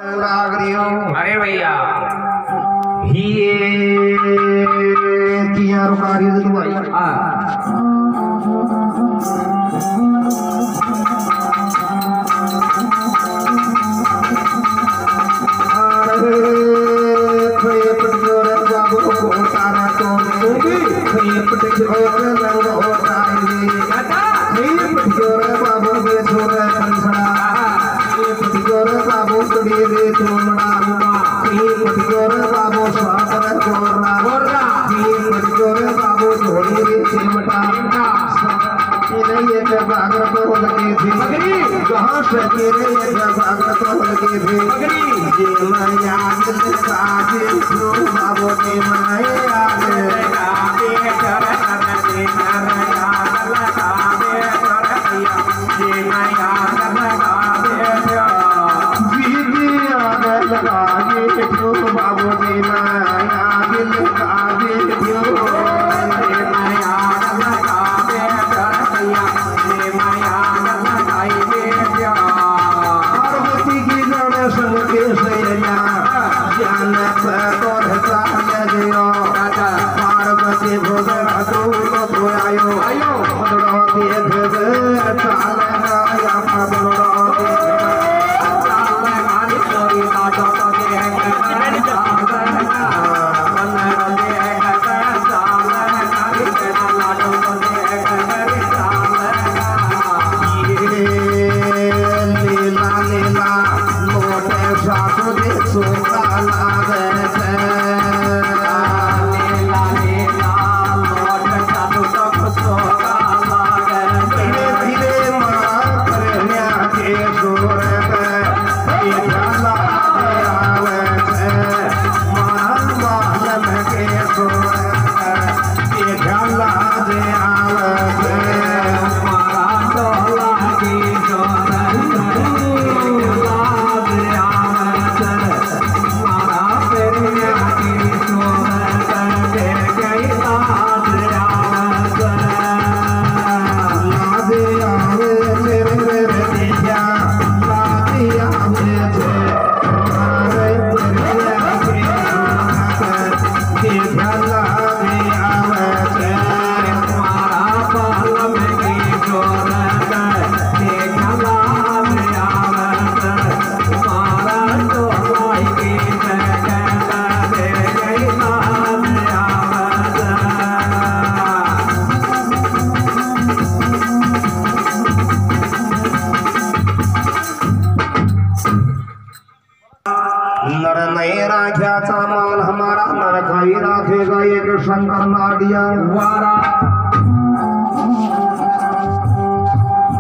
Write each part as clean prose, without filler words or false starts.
अरे भैया ये किया रुकारी भाई कहाँ से तेरे भागत लगे थे बाबू के बाबू शंकर नाडिया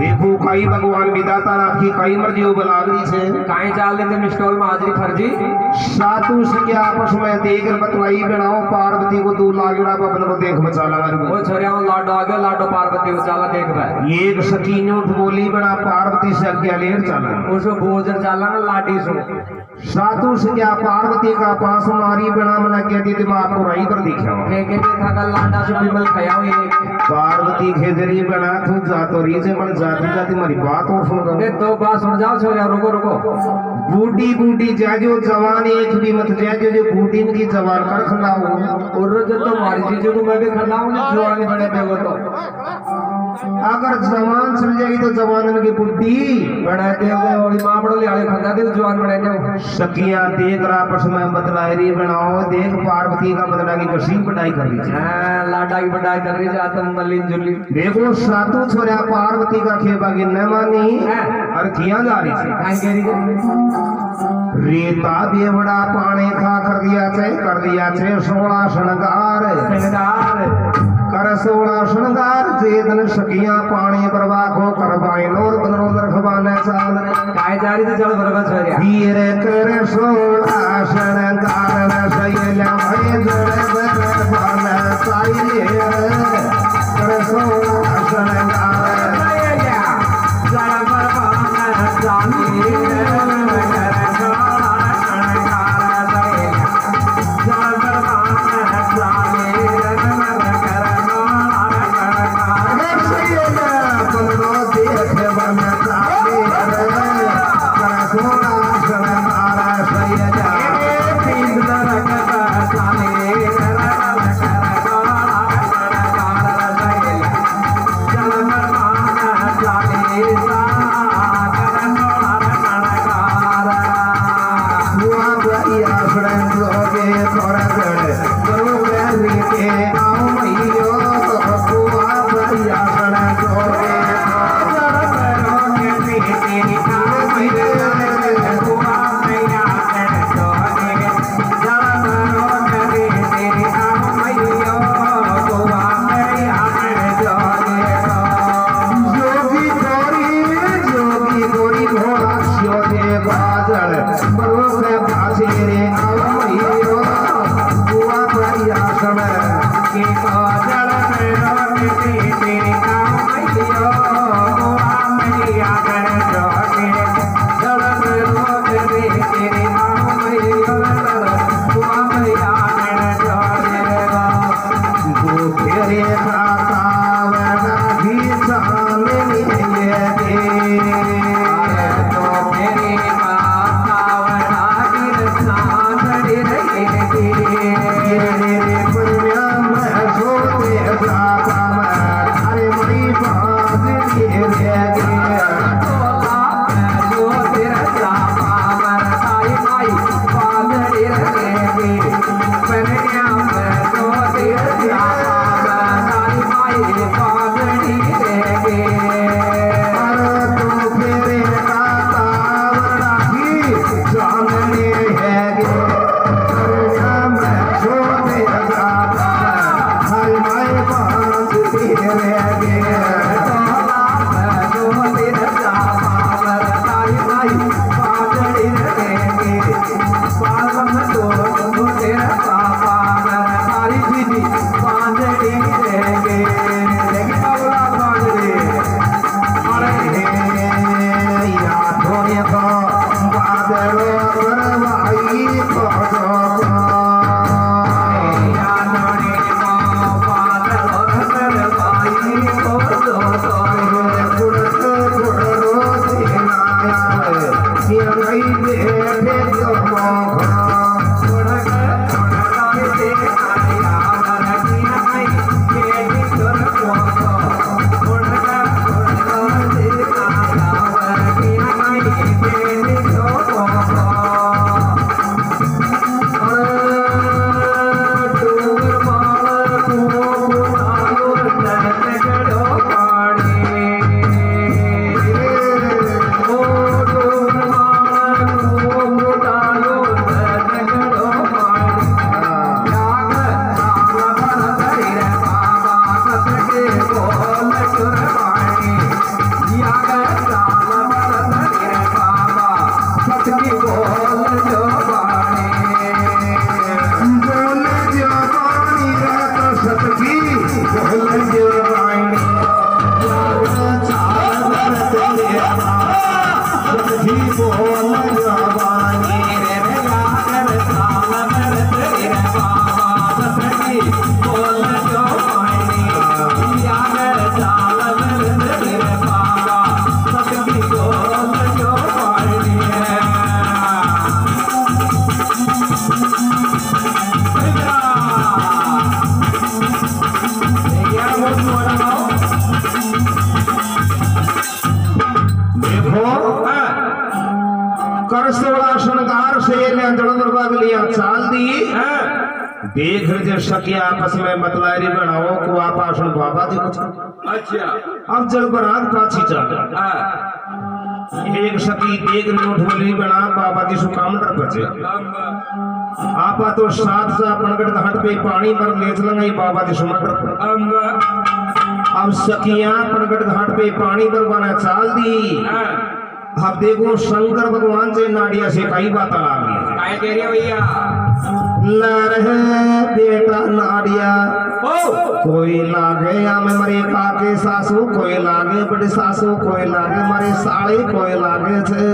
देखो कई भगवान विदाता राखी कई मर्जी बलागरी से काई चाल लेते मिस्टोल में हाजिरी फर्जी सातु से क्या आपस में देख बतवाई बनाओ पार्वती को तू लागड़ा बबन को देख बचाला वो छोरिया लाडो आगे लाडो पार्वती बचाला देख भाई एक सकीन उठ बोली बना पार्वती से आज्ञा लेर चला उसको भोजन चाला ना लाडी सो सातु से क्या पार्वती का पास मारी बना मना क्या दी दिमाग को रही पर दिखा देखे था कल लाडा से बिमल खाया ये पार्वती खेजरी बना तू जातो रीजे मन जाती जाती मेरी बात और सुन दो दो बात सुन जाओ छोरिया रुको रुको बूढ़ी बूढ़ी जाजो जवान एक भी मत जाजो जो बूढ़ी की जवान कर खंडाओ और जो तो मारी चीजों को मैं भी खंडाऊं जवानी बड़े बेगो तो अगर जवान चल जाएगी तो जवान की बुद्धि बड़ा देवो और मां बड़ो ले आले खंडा दे जवान बड़े देव सखियां देख रहा पस में बतलायरी बनाओ देख पार्वती का बदला की कसी पढ़ाई कर ली हां लाडा की पढ़ाई कर रही जा तुम मलिन जुली देखो सातु छोरा पार्वती का खेबा की न मानी और किया जा रही है काई करी रेता देवड़ा पानी खा कर दिया छे 16 श्रृंगार कर 16 श्रृंगार जेदन सखियां पानी प्रवाह को करवाए नोर बनरो रखवाने चाल काय जारी से चल बरबस छरिया वीर कर 16 श्रृंगार सैला भय जड़ बरबान साई कर 16 श्रृंगार सैला जड़ बरबान साई बागो के पाछे रे आओ मैयो बुआ परिया समय के काजल में रोके तेरे आओ मैयो बुआ मैया कर जोके जल में रोके तेरे आओ मैयो बुआ मैया कर जोके गो तेरे खाता वना भी सामने ये तो मेरे कावड़ा गिर सांधड़ी रहे रे पुण्या में सोते सापा में अरे मई बाज रे जो तेरा सापा मरताई माई पागड़ी रहे पन्या में जो तेरा सापा मरताई माई पागड़ी रहे देख जो सकिया आपस में बतलारी बनाओ को आप आसन बाबा जी कुछ अच्छा अब जल बरात पाछी चल एक सकी देख नोट बोली बना बाबा जी सुकामटर बचे आपा तो साथ सा पनगढ़ घाट पे पानी पर ले चलंगई बाबा जी सुमटर अब सकिया पनगढ़ घाट पे पानी पर बना चाल दी अब देखो शंकर भगवान से नाडिया से कई बात आ गई काय कह रहे हो भैया लरहे बेटा नाडिया कोई लागे हमें मरे काके सासू कोई लागे बड़े सासू कोई लागे मरे साले कोई लागे थे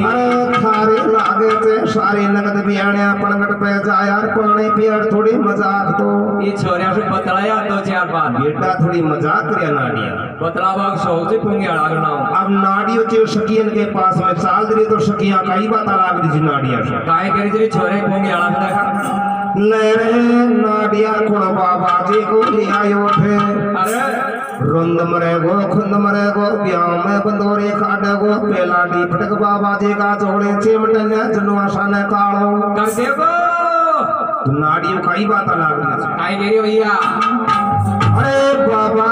अरे थारे लागे थे सारे नगद बियाणिया पणगट पे जा यार पानी पियार थोड़ी मजाक तो ये छोरिया से बतलाया तो चार बात बेटा थोड़ी मजाक करे नाडिया बतलावा सोच से पुंगे अड़ागना अब नाडियो चे शकियन के पास में चाल दे तो शकिया कई बात लाग दी नाडिया से काय करे जे छोरे पुंगे अड़ागना नरे नाडिया कुण बाबा जी को ले आयो थे अरे रुंद मरे गो खुंद मरे गो ब्याह में बंदोरे काटे गो पेलाडी फटक बाबा जी का जोड़े चिमटने जनुआ साने कालो कर देगो नाडियो कई बात लाग दी काय करे भैया अरे बाबा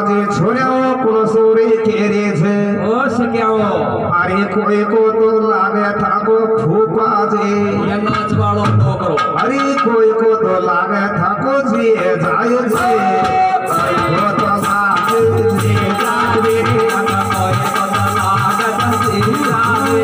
जी छोड़ो कुण सोरे केरे छे ओ सक्याओ अरे कोई को तो लागे था को फूफा जी ये नाच वालो तो करो अरे कोई को तो लागे था को जी जाए जी वो तो लागे जी जावे कोई को तो लागत जी जावे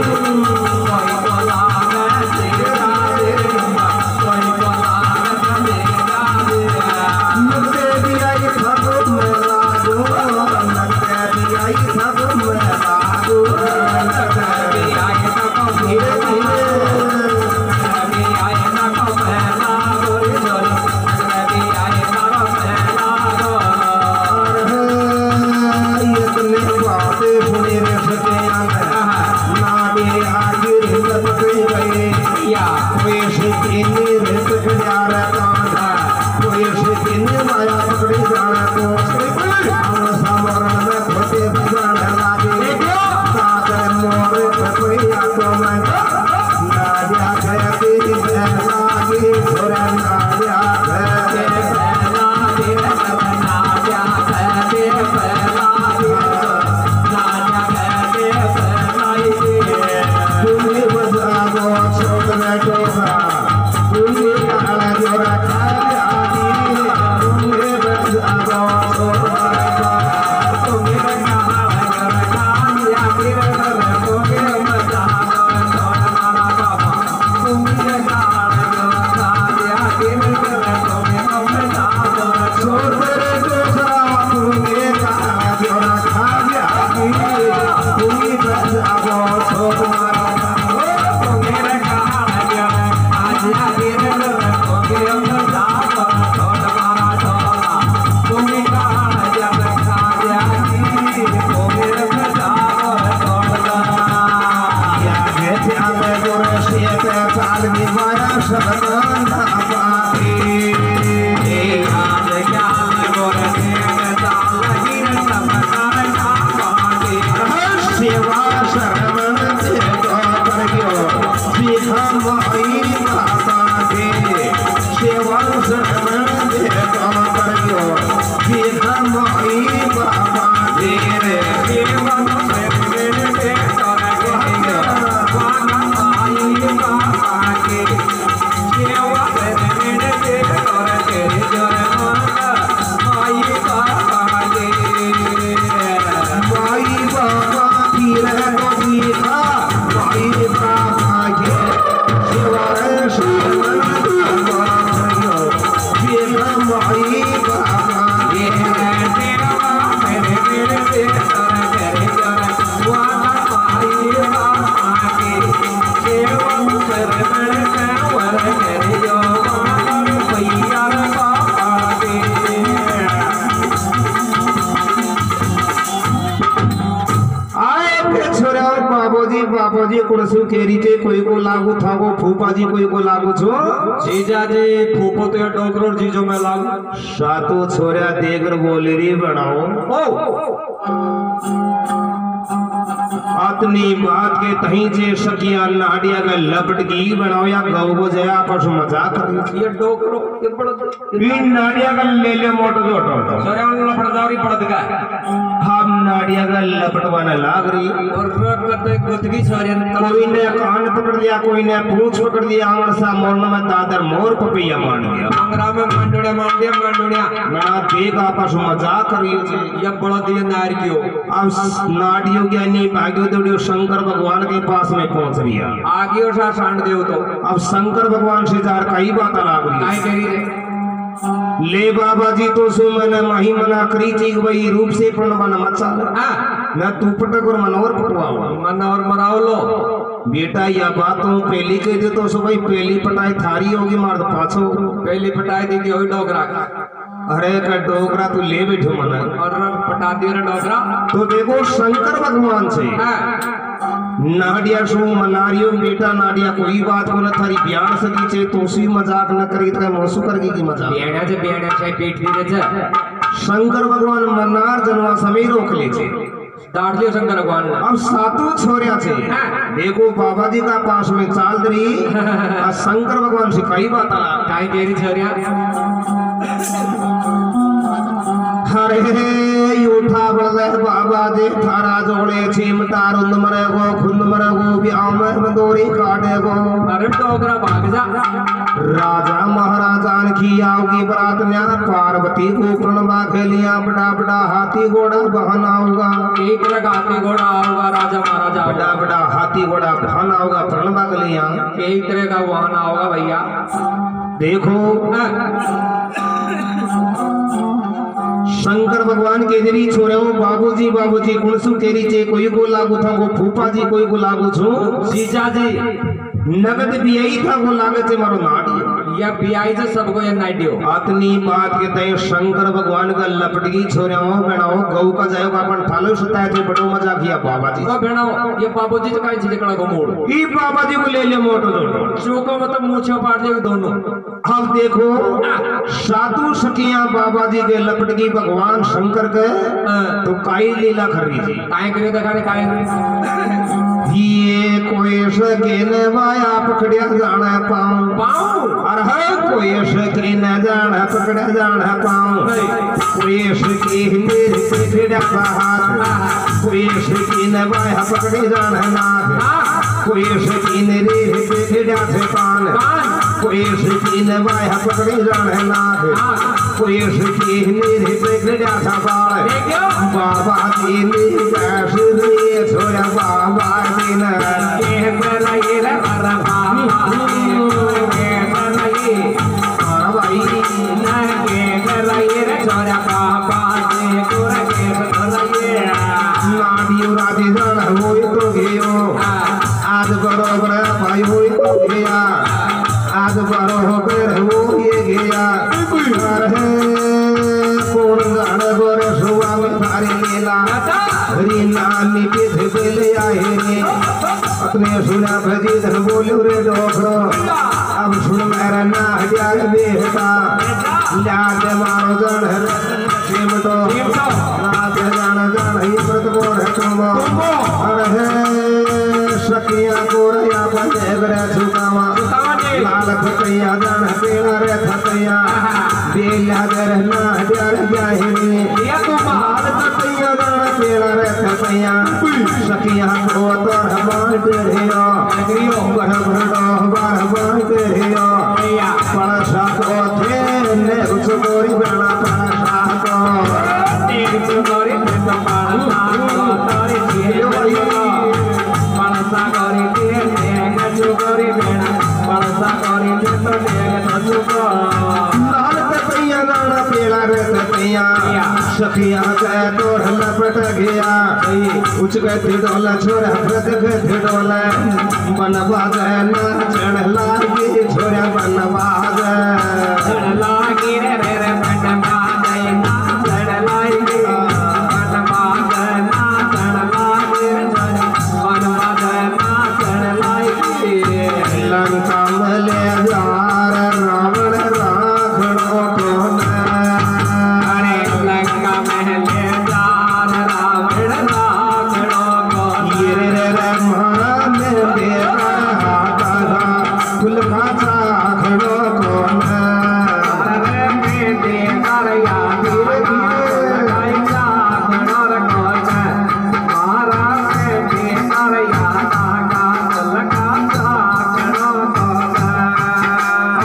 डोसा तुम्हें काला जोरा खाया तुम्हें बस आगो तुम्हें काला जोरा खाया तुम्हें बस आगो तुम्हें काला जोरा खाया तुम्हें डोसा तुम्हें काला जोरा खाया तुम्हें बस आगो बाबूजी कुड़सू केरी चे कोई को लागू था वो फूफा जी कोई को लागू छो जीजा जी फूफो तो या डोकरो जीजो में लागू सातो छोरा देगर बोलेरी बनाओ अपनी बात के तहीं से सकिया नाडिया का लपट की बनाओ या गौ को जया पशु मजाक कर ये डोकरो ये बड़ा इन नाडिया का ले ले मोटो जोटो सरे लपटदारी पड़त का हम नाडिया का लपटवाना लाग रही और रखते गुतगी सरे कोई ने कान पकड़ लिया कोई ने पूंछ पकड़ लिया आंगन सा मोरन में दादर मोर पपैया मान दिया अंगरा में मंडोड़े मान दिया मंडोड़िया ना देगा पशु मजाक कर रही है ये बड़ा दिया नार क्यों अब नाडियों ज्ञानी भाग्यो देवड़ियो शंकर भगवान के पास में पहुंच रही है आगे और सा सांड देव तो अब शंकर भगवान से जार कई बात लाग रही काय करी रे ले बाबा जी तो सुमन मही मना करी चीज वही रूप से प्रण बन मचा हां न तू पटक और मनोर पटवाओ मन और मराओ लो बेटा या बातों पहली कह दे तो सो भाई पहली पटाई थारी होगी मर्द पाछो पहली पटाई दी थी वही डोकरा अरे का डोकरा तू ले बैठो मन और पटा दिया रे डोकरा तो देखो शंकर भगवान से हां नाडिया शो मनारियो बेटा नाडिया कोई बात को न थारी बयान सकी चे तो सी मजाक न करी तो मोसु करगी की मजाक बेड़ा से पेट दी रे शंकर भगवान मनार जनवा समय रोक ले छे डांट लियो शंकर भगवान ने अब सातों छोरिया छे देखो बाबा जी का पास में चाल दरी और शंकर भगवान से कई बात काय तेरी छोरिया हरे उठा बड़े बाबा दे थारा जोड़े चिमटा रुंद मरे गो खुंद मरे गो ब्याह में बंदोरी काटे गो अरे डोकरा भाग जा राजा महाराजा की आओगी बरात न्या पार्वती को प्रणवा के लिया बड़ा बड़ा हाथी घोड़ा बहना होगा एक लगा हाथी घोड़ा होगा राजा महाराजा बड़ा बड़ा हाथी घोड़ा बहना होगा प्रणवा के लिया एक तरह का वाहन होगा भैया देखो शंकर भगवान के जरी छोरे बाबूजी बाबूजी कुणसु केरी चे कोई को लागू था वो फूफा जी कोई को लागू छो जीजा जी नगद बियाई था वो लागे थे मारो नाड़ी या बियाई से सबको ये नाइडियो आतनी बात के तय शंकर भगवान का लपटगी छोरे हो बेनाओ गौ का जायो का अपन थालो सुता है बड़ो मजा किया बाबा जी ओ बेनाओ ये बाबूजी तो काई चीज कड़ा को मोड़ ई बाबा जी को ले ले मोटो जोटो चोको मतलब मूछो पाट ले दोनों अब देखो साधु सखियां बाबा जी के लपटगी भगवान शंकर के तो काई लीला कर रही थी काय करे दिखाने काय ये कोई सकीन माया पकड़िया जाना पाऊं और हर कोई सकीन जाना पकड़ा जाना पाऊं कोई सकीन मेरे पकड़ा हाथ कोई सकीन माया पकड़ी जाना नाथ कोई सकीन रे सीढ़ा से कान कोई सीटी ने बाया पकड़ी जाने नाक कोई सीटी मेरे पे गिरा था बाल बाबा दीनी कैसे रे छोरा बाबा दिन के बनाए रे बाबा के बनाए और भाई ना के बनाए रे छोरा बाबा के कोरा के बनाए नाडियो राधे जान होई तो गयो आज बरोबर भाई होई तो गया आज बरोबर हो गया अरे कौन गाना गोरे सुआ में थारी लीला हरी नामी के धबेले आए रे अपने सुना भजी धन बोलो रे डोखरो अब सुन मेरा ना हजार बेटा लाद मारो जन सिमटो लाद जान ही व्रत को है तुम अरे सखिया गोरया बंदे गरे सुकामा लाल खतैया जान पेड़ा रे खतैया बेला दर ना हजार जाहिनी लाल खतैया जान पेड़ा रे खतैया सखिया को तो हमार तेरियो बड़ बड़ बार बार तेरियो परसा को थे ने उस गोरी बना परसा को एक गोरी पे परसा को तोरी तेरियो परसा गोरी तेरे गजु गोरी बना परसा गोरी ते तो देग तजु को लाल खतैया जान पेड़ा रे खतैया सखिया के तोड़ लपट गया उच के डोला छोरा व्रत के डोला बनवा गए ना चढ़ लागी छोरा बनवा गए चढ़ लागी रे रे बनवा गए ना चढ़ लागी बनवा गए ना चढ़ लागी बनवा गए ना चढ़ लागी लंका मले यार रावण राखड़ो को अरे लंका महले यार रावण राखड़ो को ये रे मारा में बेटा हाथा फुल खाचा खड़ो को अरे में दे कर या धीरे धीरे लगाइया खड़ो को मारा में दे कर या धागा लगा खड़ो को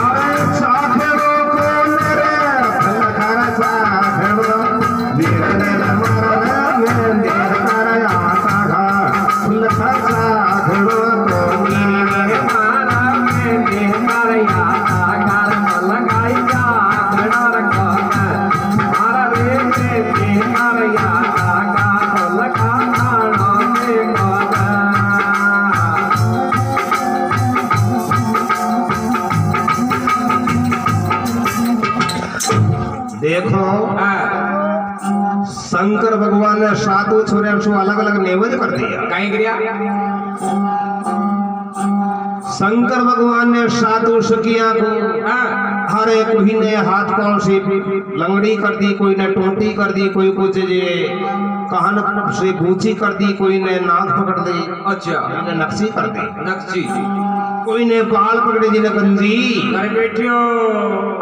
अरे साखड़ो को मेरे फल खाचा खड़ो मेरे मारा में दे कर या धागा फुल खाचा खड़ो को मेरे मारा में दे कर या धागा लगाइया खड़ो को मारा रे में दे कर या धागा लगा खड़ो को देखो शंकर भगवान ने सातों छोरे को अलग अलग नैवेद्य कर दिया कहीं गिरिया शंकर भगवान ने सातों सखिया को हरे कोई ने हाथ कौन सी लंगड़ी कर दी कोई ने टोटी कर दी कोई कुछ ये कान से गूंची कर दी कोई ने नाक पकड़ दी अच्छा ने नक्शी कर दी नक्शी कोई ने बाल पकड़े जी ने गंजी अरे बेटियो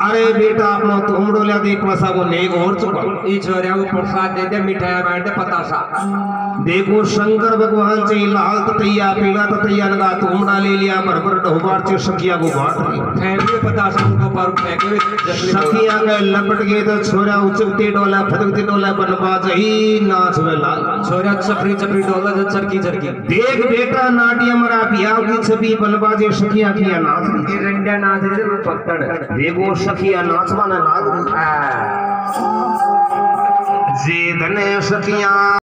अरे बेटा अपना तुमड़ो लिया देख मसा वो नेक और चुका ई छोरिया को प्रसाद दे दे मिठाई बांट दे पतासा देखो शंकर भगवान से लाल ततैया पीला ततैया लगा तुमड़ा ले लिया बरबर ढोबार से सखिया को बांट दी फेंके पतासा उनको पर फेंके सखिया के लपट गए तो छोरा उचकते डोला फदकते डोला बनवा जही नाच में लाल छोरा चपरी चपरी डोला चरकी चरकी देख बेटा नाट्य मरा बियाह की छवि बनवा जे सखिया किया नाच ये रंडा नाच रे पकड़ देखो सखिया नाचवाना नाच जे धने सखिया